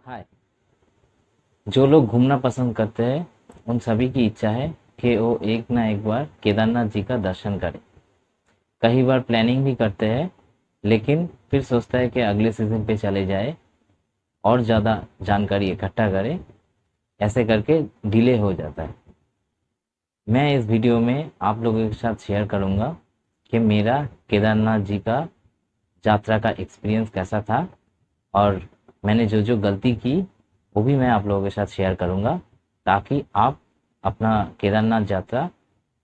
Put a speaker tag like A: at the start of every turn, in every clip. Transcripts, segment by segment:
A: हाय। जो लोग घूमना पसंद करते हैं उन सभी की इच्छा है कि वो एक ना एक बार केदारनाथ जी का दर्शन करें। कई बार प्लानिंग भी करते हैं, लेकिन फिर सोचता है कि अगले सीजन पे चले जाए और ज़्यादा जानकारी इकट्ठा करें। ऐसे करके डिले हो जाता है। मैं इस वीडियो में आप लोगों के साथ शेयर करूंगा कि मेरा केदारनाथ जी का यात्रा का एक्सपीरियंस कैसा था, और मैंने जो जो गलती की वो भी मैं आप लोगों के साथ शेयर करूंगा, ताकि आप अपना केदारनाथ यात्रा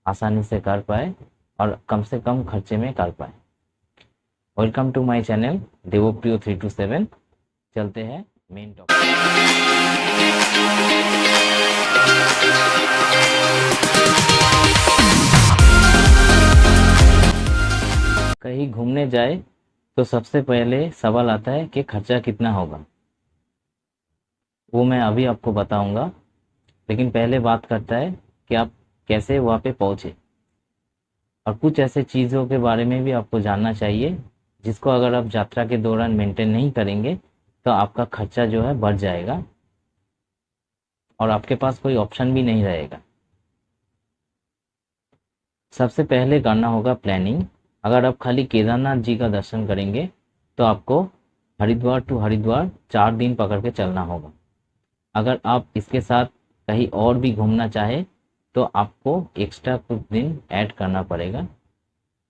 A: आसानी से कर पाए और कम से कम खर्चे में कर पाए। Welcome to my channel Devpriyo 327। चलते हैं मेन टॉपिक। कहीं घूमने जाए तो सबसे पहले सवाल आता है कि खर्चा कितना होगा। वो मैं अभी आपको बताऊंगा, लेकिन पहले बात करता है कि आप कैसे वहाँ पे पहुँचे। और कुछ ऐसे चीज़ों के बारे में भी आपको जानना चाहिए जिसको अगर आप यात्रा के दौरान मेंटेन नहीं करेंगे तो आपका खर्चा जो है बढ़ जाएगा और आपके पास कोई ऑप्शन भी नहीं रहेगा। सबसे पहले करना होगा प्लानिंग। अगर आप खाली केदारनाथ जी का दर्शन करेंगे तो आपको हरिद्वार टू हरिद्वार 4 दिन पकड़ के चलना होगा। अगर आप इसके साथ कहीं और भी घूमना चाहे तो आपको एक्स्ट्रा कुछ दिन ऐड करना पड़ेगा।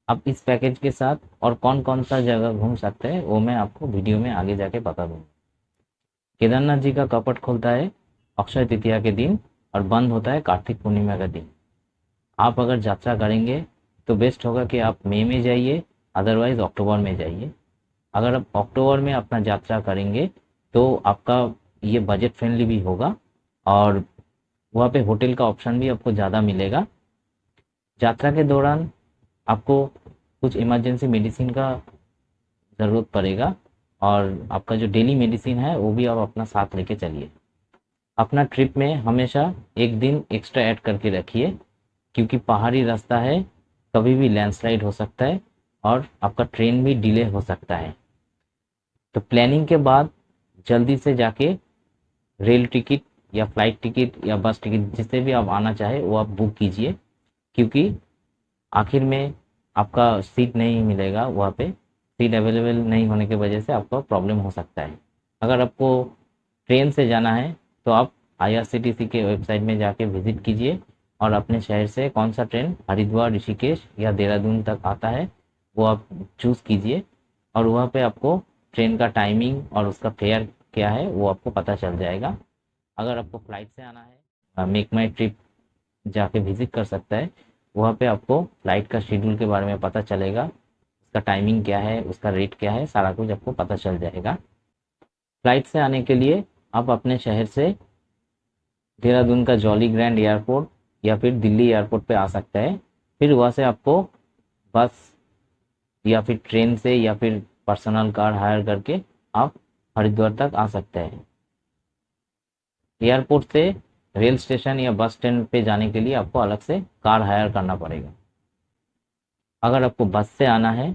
A: अब इस पैकेज के साथ और कौन कौन सा जगह घूम सकते हैं वो मैं आपको वीडियो में आगे जाके बता दूंगा। केदारनाथ जी का कपट खुलता है अक्षय तृतीया के दिन और बंद होता है कार्तिक पूर्णिमा का दिन। आप अगर यात्रा करेंगे तो बेस्ट होगा कि आप मई में जाइए, अदरवाइज अक्टूबर में जाइए। अगर आप अक्टूबर में अपना यात्रा करेंगे तो आपका ये बजट फ्रेंडली भी होगा और वहाँ पे होटल का ऑप्शन भी आपको ज़्यादा मिलेगा। यात्रा के दौरान आपको कुछ इमरजेंसी मेडिसिन का ज़रूरत पड़ेगा और आपका जो डेली मेडिसिन है वो भी आप अपना साथ लेके चलिए। अपना ट्रिप में हमेशा एक दिन एक्स्ट्रा ऐड करके रखिए, क्योंकि पहाड़ी रास्ता है, कभी भी लैंडस्लाइड हो सकता है और आपका ट्रेन भी डिले हो सकता है। तो प्लानिंग के बाद जल्दी से जाके रेल टिकट या फ्लाइट टिकट या बस टिकट जिससे भी आप आना चाहे वो आप बुक कीजिए, क्योंकि आखिर में आपका सीट नहीं मिलेगा। वहाँ पे सीट अवेलेबल नहीं होने की वजह से आपको प्रॉब्लम हो सकता है। अगर आपको ट्रेन से जाना है तो आप आईआरसीटीसी के वेबसाइट में जाके विजिट कीजिए और अपने शहर से कौन सा ट्रेन हरिद्वार, ऋषिकेश या देहरादून तक आता है वो आप चूज़ कीजिए, और वहाँ पे आपको ट्रेन का टाइमिंग और उसका फेयर क्या है वो आपको पता चल जाएगा। अगर आपको फ्लाइट से आना है, मेक माई ट्रिप जाके विजिट कर सकता है। वहाँ पे आपको फ्लाइट का शेड्यूल के बारे में पता चलेगा, उसका टाइमिंग क्या है, उसका रेट क्या है, सारा कुछ आपको पता चल जाएगा। फ्लाइट से आने के लिए आप अपने शहर से देहरादून का जॉली ग्रैंड एयरपोर्ट या फिर दिल्ली एयरपोर्ट पे आ सकता है। फिर वहाँ से आपको बस या फिर ट्रेन से या फिर पर्सनल कार हायर करके आप हरिद्वार तक आ सकते हैं। एयरपोर्ट से रेल स्टेशन या बस स्टैंड पे जाने के लिए आपको अलग से कार हायर करना पड़ेगा। अगर आपको बस से आना है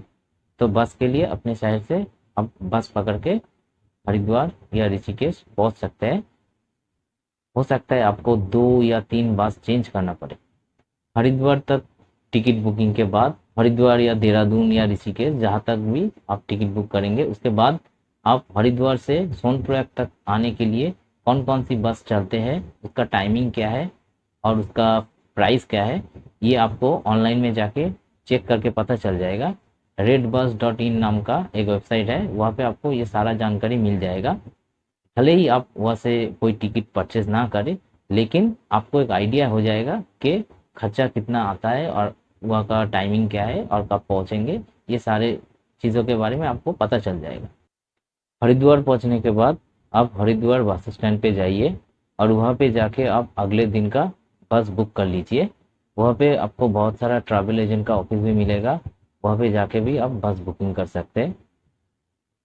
A: तो बस के लिए अपने शहर से आप बस पकड़ के हरिद्वार या ऋषिकेश पहुंच सकते हैं। हो सकता है आपको 2 या 3 बस चेंज करना पड़े। हरिद्वार तक टिकट बुकिंग के बाद हरिद्वार या देहरादून या ऋषिकेश जहाँ तक भी आप टिकट बुक करेंगे, उसके बाद आप हरिद्वार से सोनप्रयाग तक आने के लिए कौन कौन सी बस चलते हैं, उसका टाइमिंग क्या है और उसका प्राइस क्या है, ये आपको ऑनलाइन में जाके चेक करके पता चल जाएगा। redbus.in नाम का एक वेबसाइट है, वहाँ पे आपको ये सारा जानकारी मिल जाएगा। भले ही आप वहाँ से कोई टिकट परचेज ना करें, लेकिन आपको एक आइडिया हो जाएगा कि खर्चा कितना आता है और वहाँ का टाइमिंग क्या है और कब पहुँचेंगे। ये सारे चीज़ों के बारे में आपको पता चल जाएगा। हरिद्वार पहुँचने के बाद आप हरिद्वार बस स्टैंड पे जाइए और वहाँ पे जाके आप अगले दिन का बस बुक कर लीजिए। वहाँ पे आपको बहुत सारा ट्रैवल एजेंट का ऑफिस भी मिलेगा, वहाँ पे जाके भी आप बस बुकिंग कर सकते हैं।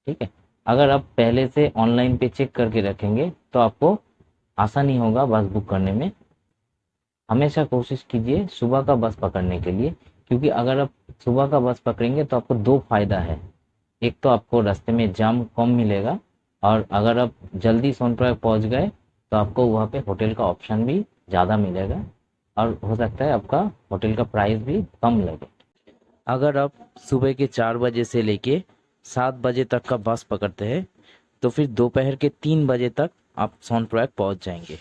A: ठीक है। अगर आप पहले से ऑनलाइन पे चेक करके रखेंगे तो आपको आसानी होगा बस बुक करने में। हमेशा कोशिश कीजिए सुबह का बस पकड़ने के लिए, क्योंकि अगर आप सुबह का बस पकड़ेंगे तो आपको 2 फायदा है। एक तो आपको रास्ते में जाम कम मिलेगा और अगर आप जल्दी सोनप्रयाग पहुंच गए तो आपको वहाँ पे होटल का ऑप्शन भी ज़्यादा मिलेगा और हो सकता है आपका होटल का प्राइस भी कम लगे। अगर आप सुबह के 4 बजे से लेके 7 बजे तक का बस पकड़ते हैं तो फिर दोपहर के 3 बजे तक आप सोनप्रयाग पहुंच जाएंगे।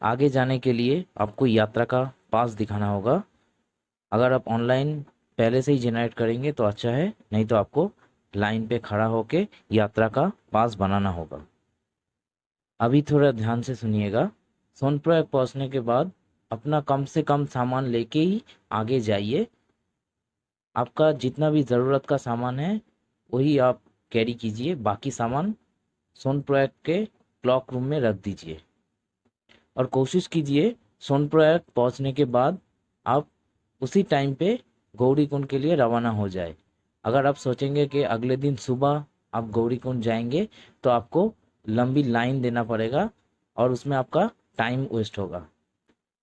A: आगे जाने के लिए आपको यात्रा का पास दिखाना होगा। अगर आप ऑनलाइन पहले से ही जनरेट करेंगे तो अच्छा है, नहीं तो आपको लाइन पे खड़ा होके यात्रा का पास बनाना होगा। अभी थोड़ा ध्यान से सुनिएगा। सोनप्रयाग पहुंचने के बाद अपना कम से कम सामान लेके ही आगे जाइए। आपका जितना भी ज़रूरत का सामान है वही आप कैरी कीजिए, बाकी सामान सोनप्रयाग के क्लॉक रूम में रख दीजिए। और कोशिश कीजिए सोनप्रयाग पहुंचने के बाद आप उसी टाइम पे गौरीकुंड के लिए रवाना हो जाए। अगर आप सोचेंगे कि अगले दिन सुबह आप गौरीकुंड जाएंगे तो आपको लंबी लाइन देना पड़ेगा और उसमें आपका टाइम वेस्ट होगा।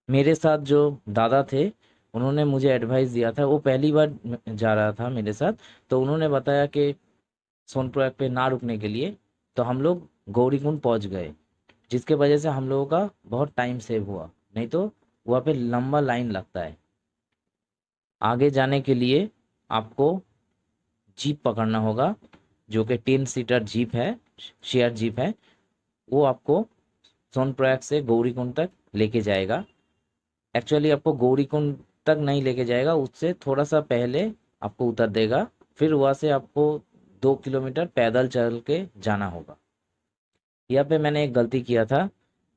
A: मेरे साथ जो दादा थे उन्होंने मुझे एडवाइस दिया था, वो पहली बार जा रहा था मेरे साथ, तो उन्होंने बताया कि सोनप्रयाग पे ना रुकने के लिए। तो हम लोग गौरीकुंड पहुंच गए, जिसके वजह से हम लोगों का बहुत टाइम सेव हुआ, नहीं तो वहाँ पे लंबा लाइन लगता है। आगे जाने के लिए आपको जीप पकड़ना होगा, जो कि 10 सीटर जीप है, शेयर जीप है। वो आपको सोनप्रयाग से गौरीकुंड तक लेके जाएगा। एक्चुअली आपको गौरीकुंड तक नहीं लेके जाएगा, उससे थोड़ा सा पहले आपको उतर देगा। फिर वहाँ से आपको 2 किलोमीटर पैदल चल के जाना होगा। यहाँ पे मैंने एक गलती किया था,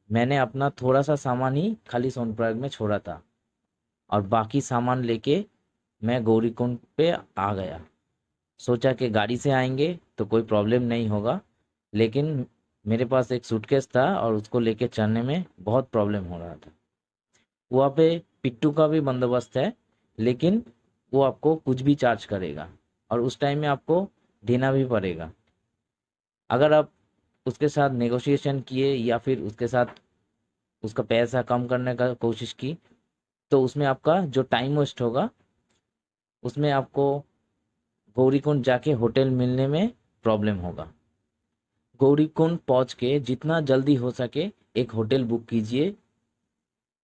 A: मैंने अपना थोड़ा सा सामान ही खाली सोनप्रयाग में छोड़ा था और बाकी सामान लेके मैं गौरीकुंड पे आ गया। सोचा कि गाड़ी से आएंगे तो कोई प्रॉब्लम नहीं होगा, लेकिन मेरे पास एक सूटकेस था और उसको लेके चलने में बहुत प्रॉब्लम हो रहा था। वहाँ पे पिट्टू का भी बंदोबस्त है, लेकिन वो आपको कुछ भी चार्ज करेगा और उस टाइम में आपको देना भी पड़ेगा। अगर आप उसके साथ नेगोशिएशन किए या फिर उसके साथ उसका पैसा कम करने का कोशिश की तो उसमें आपका जो टाइम वेस्ट होगा उसमें आपको गौरीकुंड जाके होटल मिलने में प्रॉब्लम होगा। गौरीकुंड पहुंच के जितना जल्दी हो सके एक होटल बुक कीजिए।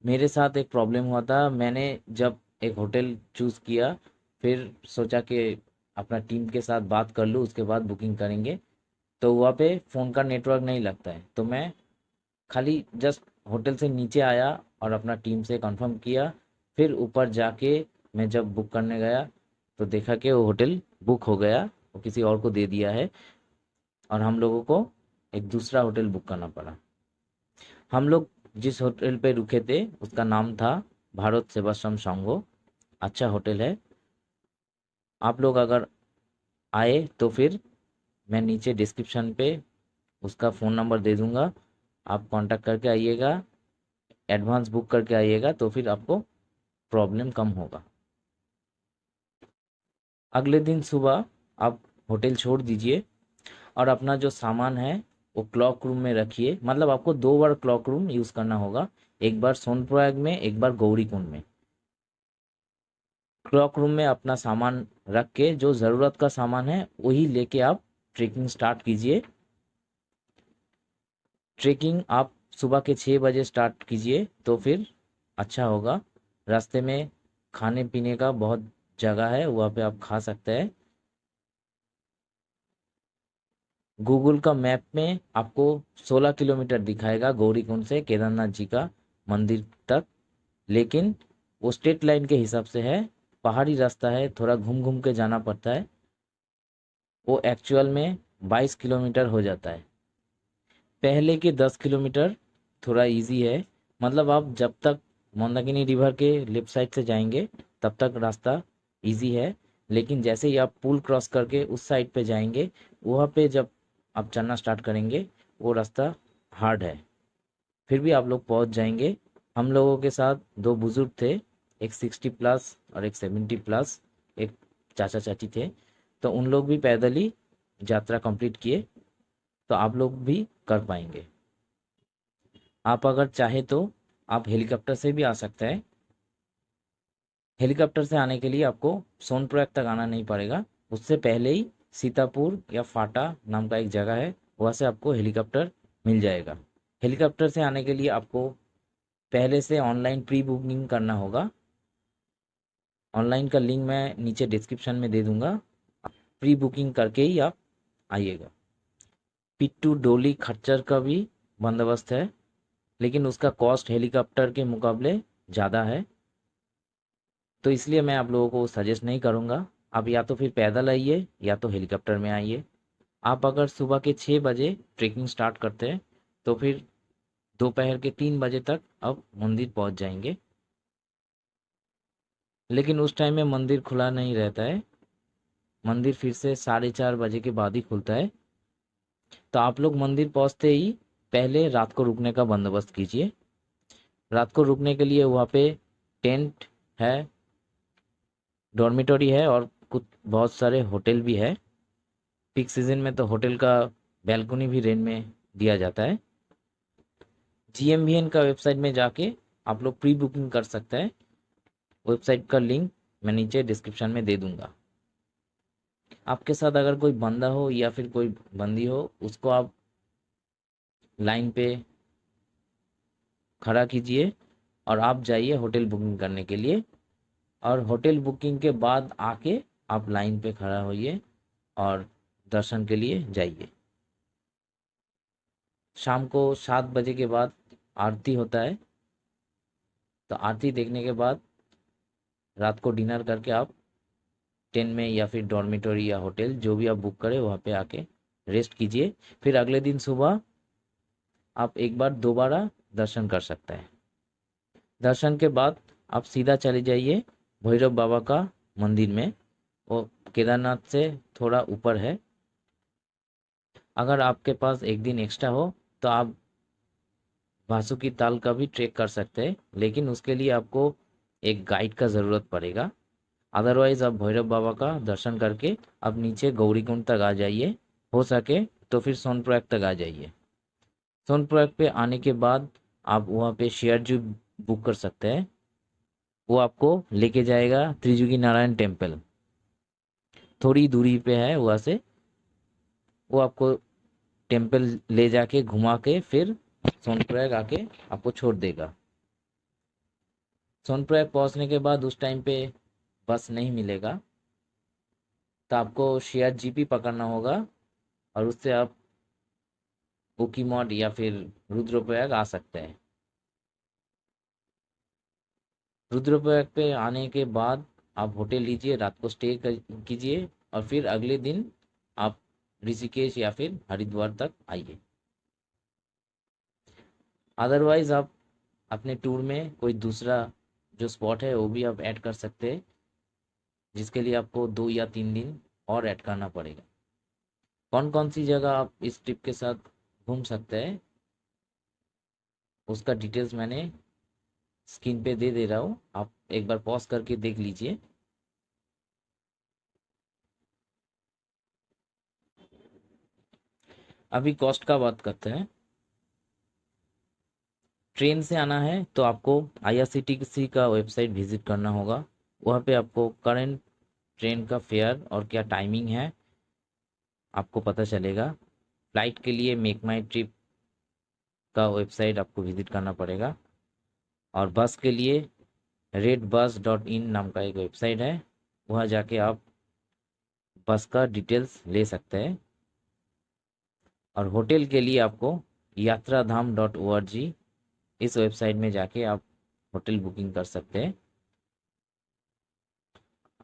A: मेरे साथ एक प्रॉब्लम हुआ था, मैंने जब एक होटल चूज़ किया फिर सोचा कि अपना टीम के साथ बात कर लूँ उसके बाद बुकिंग करेंगे, तो वहाँ पे फ़ोन का नेटवर्क नहीं लगता है। तो मैं खाली जस्ट होटल से नीचे आया और अपना टीम से कंफर्म किया। फिर ऊपर जाके मैं जब बुक करने गया तो देखा कि वो होटल बुक हो गया, वो किसी और को दे दिया है और हम लोगों को एक दूसरा होटल बुक करना पड़ा। हम लोग जिस होटल पे रुके थे उसका नाम था भारत सेवाश्रम संघो। अच्छा होटल है। आप लोग अगर आए तो फिर मैं नीचे डिस्क्रिप्शन पे उसका फ़ोन नंबर दे दूँगा, आप कांटेक्ट करके आइएगा, एडवांस बुक करके आइएगा तो फिर आपको प्रॉब्लम कम होगा। अगले दिन सुबह आप होटल छोड़ दीजिए और अपना जो सामान है वो क्लॉक रूम में रखिए। मतलब आपको 2 बार क्लॉक रूम यूज़ करना होगा, एक बार सोनप्रयाग में, एक बार गौरीकुंड में। क्लॉक रूम में अपना सामान रख के जो ज़रूरत का सामान है वही लेके आप ट्रेकिंग स्टार्ट कीजिए। ट्रेकिंग आप सुबह के 6 बजे स्टार्ट कीजिए तो फिर अच्छा होगा। रास्ते में खाने पीने का बहुत जगह है, वहाँ पे आप खा सकते हैं। गूगल का मैप में आपको 16 किलोमीटर दिखाएगा गौरीकुंड से केदारनाथ जी का मंदिर तक, लेकिन वो स्ट्रेट लाइन के हिसाब से है, पहाड़ी रास्ता है, थोड़ा घूम घूम के जाना पड़ता है। वो एक्चुअल में 22 किलोमीटर हो जाता है। पहले के 10 किलोमीटर थोड़ा इजी है, मतलब आप जब तक मंदाकिनी रिवर के लेफ्ट साइड से जाएंगे तब तक रास्ता इजी है, लेकिन जैसे ही आप पुल क्रॉस करके उस साइड पे जाएंगे वहाँ पे जब आप चलना स्टार्ट करेंगे वो रास्ता हार्ड है। फिर भी आप लोग पहुँच जाएंगे। हम लोगों के साथ दो बुजुर्ग थे, एक 60+ और एक 70+, एक चाचा चाची थे, तो उन लोग भी पैदल ही यात्रा कंप्लीट किए, तो आप लोग भी कर पाएंगे। आप अगर चाहे तो आप हेलीकॉप्टर से भी आ सकते हैं। हेलीकॉप्टर से आने के लिए आपको सोनप्रयाग तक आना नहीं पड़ेगा, उससे पहले ही सीतापुर या फाटा नाम का एक जगह है, वहाँ से आपको हेलीकॉप्टर मिल जाएगा। हेलीकॉप्टर से आने के लिए आपको पहले से ऑनलाइन प्री बुकिंग करना होगा। ऑनलाइन का लिंक मैं नीचे डिस्क्रिप्शन में दे दूंगा। प्री बुकिंग करके ही आप आइएगा। पिट्टू डोली खच्चर का भी बंदोबस्त है, लेकिन उसका कॉस्ट हेलीकॉप्टर के मुकाबले ज़्यादा है, तो इसलिए मैं आप लोगों को सजेस्ट नहीं करूँगा। आप या तो फिर पैदल आइए या तो हेलीकॉप्टर में आइए। आप अगर सुबह के 6 बजे ट्रेकिंग स्टार्ट करते हैं तो फिर दोपहर के 3 बजे तक आप मंदिर पहुंच जाएंगे, लेकिन उस टाइम में मंदिर खुला नहीं रहता है। मंदिर फिर से 4:30 बजे के बाद ही खुलता है। तो आप लोग मंदिर पहुंचते ही पहले रात को रुकने का बंदोबस्त कीजिए। रात को रुकने के लिए वहाँ पे टेंट है, डॉर्मिटरी है और कुछ बहुत सारे होटल भी है। पीक सीजन में तो होटल का बैल्कनी भी रेंट में दिया जाता है। GMVN का वेबसाइट में जाके आप लोग प्री बुकिंग कर सकते हैं। वेबसाइट का लिंक मैं नीचे डिस्क्रिप्शन में दे दूंगा। आपके साथ अगर कोई बंदा हो या फिर कोई बंदी हो, उसको आप लाइन पे खड़ा कीजिए और आप जाइए होटल बुकिंग करने के लिए। और होटल बुकिंग के बाद आके आप लाइन पे खड़ा होइए और दर्शन के लिए जाइए। शाम को 7 बजे के बाद आरती होता है, तो आरती देखने के बाद रात को डिनर करके आप टेंट में या फिर डॉर्मिटरी या होटल जो भी आप बुक करें वहाँ पे आके रेस्ट कीजिए। फिर अगले दिन सुबह आप एक बार दोबारा दर्शन कर सकते हैं। दर्शन के बाद आप सीधा चले जाइए भैरव बाबा का मंदिर में। वो केदारनाथ से थोड़ा ऊपर है। अगर आपके पास एक दिन एक्स्ट्रा हो तो आप वासुकी ताल का भी ट्रेक कर सकते हैं, लेकिन उसके लिए आपको एक गाइड का ज़रूरत पड़ेगा। अदरवाइज आप भैरव बाबा का दर्शन करके आप नीचे गौरीकुंड तक आ जाइए। हो सके तो फिर सोनप्रयाग तक आ जाइए। सोनप्रयाग पे आने के बाद आप वहाँ पे शेयर जीप बुक कर सकते हैं। वो आपको लेके जाएगा त्रिजुगी नारायण टेम्पल, थोड़ी दूरी पे है वहाँ से। वो आपको टेम्पल ले जाके घुमा के फिर सोनप्रयाग आके आपको छोड़ देगा। सोनप्रयाग पहुँचने के बाद उस टाइम पे बस नहीं मिलेगा, तो आपको शेयर जीप ही पकड़ना होगा और उससे आप उकीमठ या फिर रुद्रप्रयाग आ सकते हैं। रुद्रप्रयाग पे आने के बाद आप होटल लीजिए, रात को स्टे कीजिए और फिर अगले दिन आप ऋषिकेश या फिर हरिद्वार तक आइए। अदरवाइज आप अपने टूर में कोई दूसरा जो स्पॉट है वो भी आप ऐड कर सकते हैं, जिसके लिए आपको 2 या 3 दिन और ऐड करना पड़ेगा। कौन कौन सी जगह आप इस ट्रिप के साथ घूम सकते हैं उसका डिटेल्स मैंने स्क्रीन पे दे रहा हूँ, आप एक बार पॉज करके देख लीजिए। अभी कॉस्ट का बात करते हैं। ट्रेन से आना है तो आपको IRCTC का वेबसाइट विजिट करना होगा। वहाँ पे आपको करंट ट्रेन का फेयर और क्या टाइमिंग है आपको पता चलेगा। फ्लाइट के लिए मेक माई ट्रिप का वेबसाइट आपको विजिट करना पड़ेगा। और बस के लिए redbus.in नाम का एक वेबसाइट है, वहाँ जाके आप बस का डिटेल्स ले सकते हैं। और होटल के लिए आपको yatradham.org इस वेबसाइट में जाके आप होटल बुकिंग कर सकते हैं।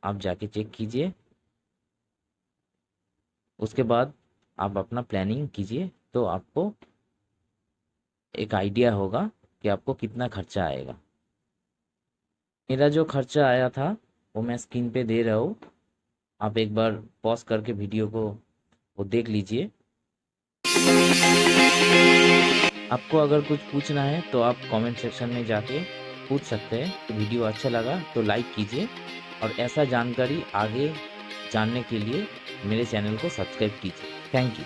A: आप जाके चेक कीजिए, उसके बाद आप अपना प्लानिंग कीजिए तो आपको एक आइडिया होगा कि आपको कितना खर्चा आएगा। मेरा जो खर्चा आया था वो मैं स्क्रीन पे दे रहा हूँ, आप एक बार पॉज करके वीडियो को वो देख लीजिए। आपको अगर कुछ पूछना है तो आप कमेंट सेक्शन में जाके पूछ सकते हैं। वीडियो अच्छा लगा तो लाइक कीजिए और ऐसा जानकारी आगे जानने के लिए मेरे चैनल को सब्सक्राइब कीजिए। Thank you.